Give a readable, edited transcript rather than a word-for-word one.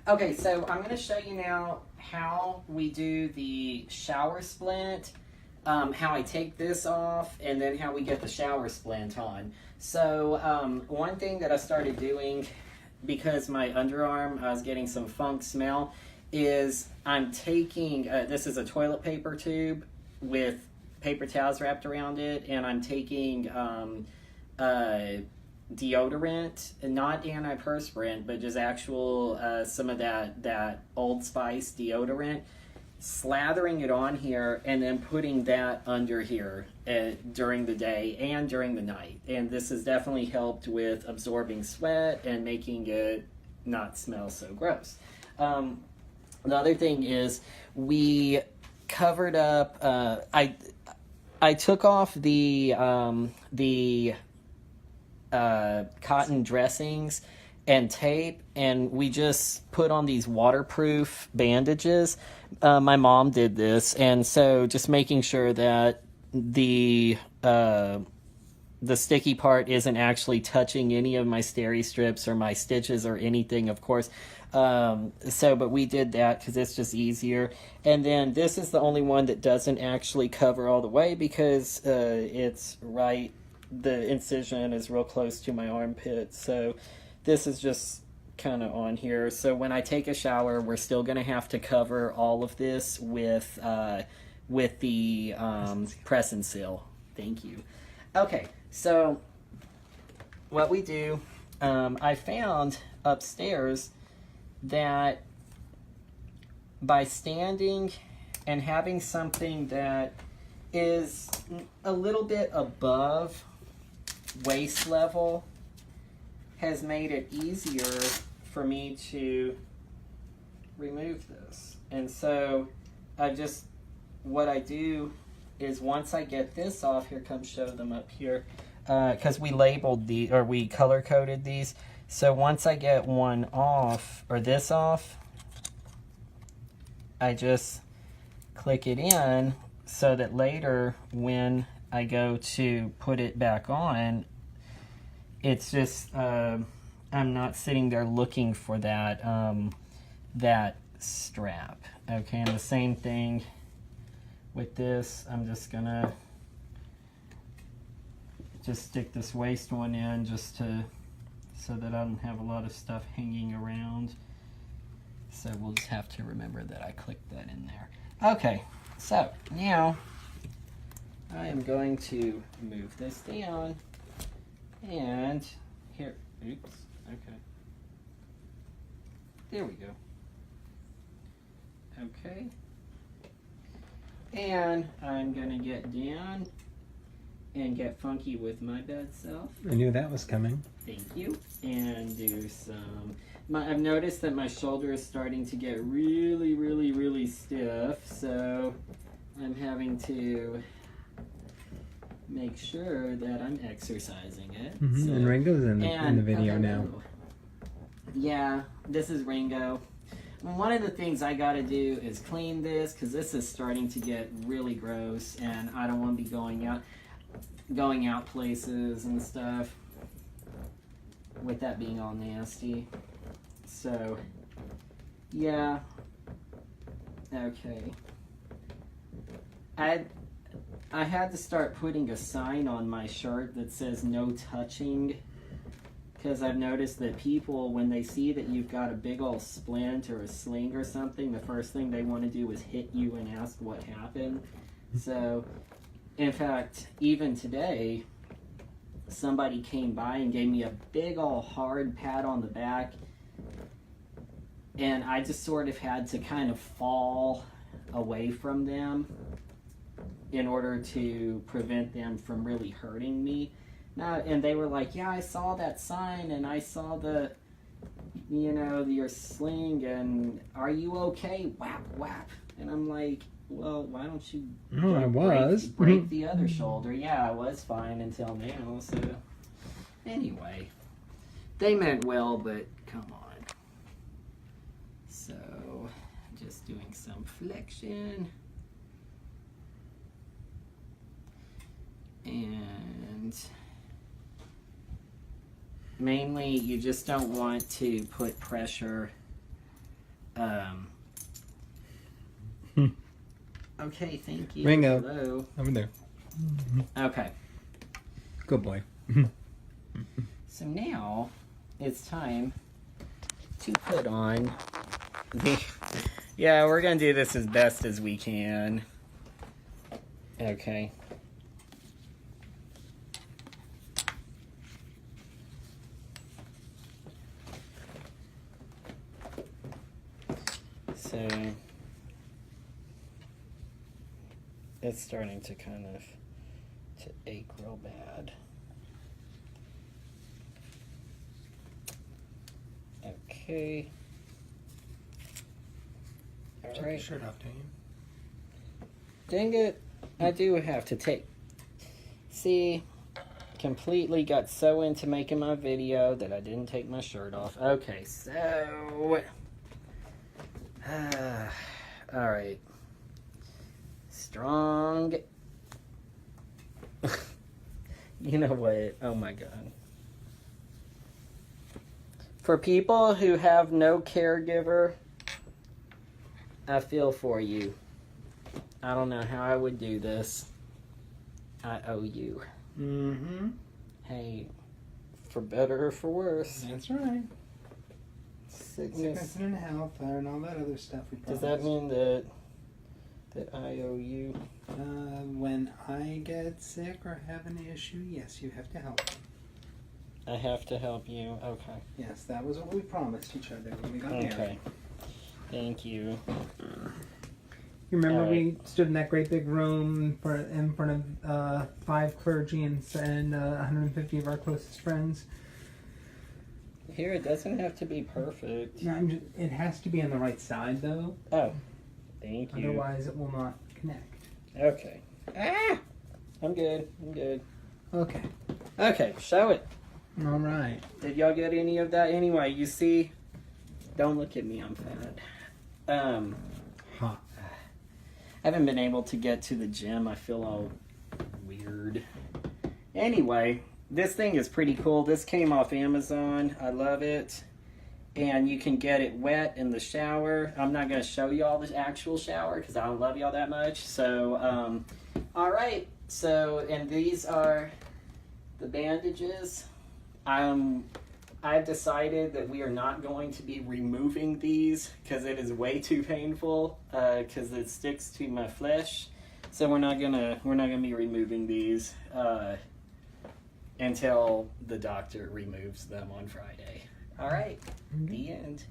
Okay, so I'm going to show you now how we do the shower splint, how I take this off, and then how we get the shower splint on. So one thing that I started doing, because my underarm, I was getting some funk smell, is I'm taking, this is a toilet paper tube with paper towels wrapped around it, and I'm taking deodorant, not antiperspirant, but just actual some of that Old Spice deodorant, slathering it on here, and then putting that under here during the day and during the night. And this has definitely helped with absorbing sweat and making it not smell so gross. The other thing is we covered up, I took off the cotton dressings and tape, and we just put on these waterproof bandages. My mom did this, and so just making sure that the sticky part isn't actually touching any of my steri strips or my stitches or anything, of course. But we did that because it's just easier. And then this is the only one that doesn't actually cover all the way, because it's right, the incision is real close to my armpit. So this is just kind of on here. So when I take a shower, we're still going to have to cover all of this with the press and seal. Thank you. Okay, so what we do, I found upstairs that by standing and having something that is a little bit above waist level has made it easier for me to remove this. And so what I do is, once I get this off, here, come show them up here, because we labeled we color coded these. So once I get one off, or this off, I just click it in so that later when I go to put it back on, it's just, I'm not sitting there looking for that, that strap. Okay, and the same thing with this. I'm just gonna stick this waist one in so that I don't have a lot of stuff hanging around. So we'll just have to remember that I clicked that in there. Okay, so now I am going to move this down, and here, oops, okay. There we go. Okay. And I'm gonna get down and get funky with my bad self. I knew that was coming. Thank you. And do some, I've noticed that my shoulder is starting to get really, really, really stiff, so I'm having to make sure that I'm exercising it. Mm-hmm. So, and Ringo's in the video now. Yeah, this is Ringo. One of the things I gotta do is clean this, because this is starting to get really gross, and I don't want to be going out places and stuff with that being all nasty. So yeah, okay. I had to start putting a sign on my shirt that says no touching, because I've noticed that people, when they see that you've got a big old splint or a sling or something, the first thing they want to do is hit you and ask what happened. So, in fact, even today, somebody came by and gave me a big old hard pat on the back, and I just sort of had to kind of fall away from them in order to prevent them from really hurting me. And they were like, yeah, I saw that sign, and I saw your sling, and are you okay? Whap, whap. And I'm like, well, why don't you break the other shoulder? Yeah, I was fine until now. So anyway, they meant well, but come on. So just doing some flexion. And mainly, you just don't want to put pressure Okay, thank you. Ringo. Hello. Over there. Okay. Good boy. So now it's time to put on the... Yeah, we're going to do this as best as we can. Okay. So it's starting to kind of ache real bad. Okay. All Take right. your shirt off, don't you? Dang it. I do have to take. See, completely got so into making my video that I didn't take my shirt off. Okay, so. All right. Strong. You know what? Oh my God. For people who have no caregiver, I feel for you. I don't know how I would do this. I owe you. Mm-hmm. Hey, for better or for worse. That's right. Sickness. Sickness and health and all that other stuff we promised. Does that mean that I owe you? When I get sick or have an issue, yes, you have to help me. I have to help you. Okay. Yes, that was what we promised each other when we got married. Okay. Thank you. You remember All right. we stood in that great big room in front of 5 clergy and 150 of our closest friends? Here, it doesn't have to be perfect. No, it has to be on the right side, though. Oh, thank you. Otherwise, it will not connect. Okay. Ah! I'm good. I'm good. Okay. Okay, show it. All right. Did y'all get any of that? Anyway, you see, don't look at me, I'm fat. Hot. I haven't been able to get to the gym. I feel all weird. Anyway, this thing is pretty cool. This came off Amazon. I love it. And you can get it wet in the shower. I'm not going to show y'all the actual shower because I don't love y'all that much. So, all right. So, and these are the bandages. I've decided that we are not going to be removing these because it is way too painful because it sticks to my flesh. So we're not gonna be removing these until the doctor removes them on Friday. All right, the end.